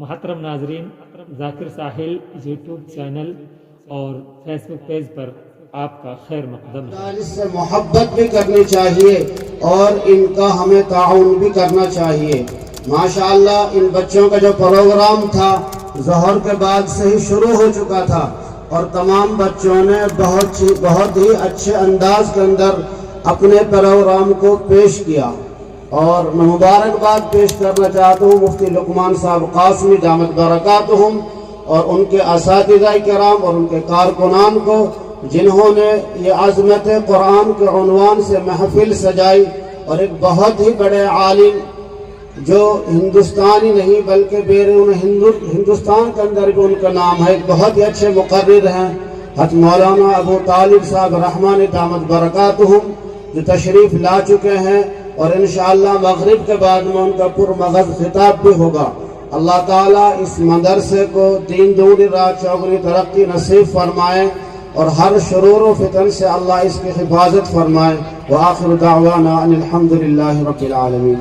محترم ناظرین، ذاکر ساحل YouTube channel اور فیس بک پیج پر آپ کا خیر مقدم ہے۔ اس سے محبت بھی کرنی چاہیے اور ان کا ہمیں تعاون بھی کرنا چاہیے۔ ماشاءاللہ ان بچوں کا جو پروگرام تھا ظہر کے بعد سے ہی شروع ہو چکا تھا اور تمام بچوں نے بہت ہی اچھے انداز کے اندر اپنے پروگرام کو پیش کیا، اور میں مبارکباد پیش کرنا چاہتا ہوں مفتی لقمان صاحب قاسمی دامت برکاتہم اور ان کے اساتذہ کرام اور ان کے کارکنان کو، جنہوں نے یہ عظمت قرآن کے عنوان سے محفل سجائی، اور ایک بہت ہی بڑے عالم جو ہندوستانی نہیں بلکہ بیرون ہندوستان کے اندر بھی ان کا نام ہے، ایک بہت ہی اچھے مقرر ہیں حضرت مولانا ابو طالب صاحب رحمانی دامت برکاتہم، جو تشریف لا چکے ہیں، اور انشاءاللہ مغرب کے بعد میں ان کا پرمغز خطاب بھی ہوگا۔ اللہ تعالیٰ اس مدرسے کو دین دوری رات چوگنی ترقی نصیب فرمائے اور ہر شرور و فتن سے اللہ اس کی حفاظت فرمائے۔ وآخر دعوانا ان الحمدللہ رب العالمین۔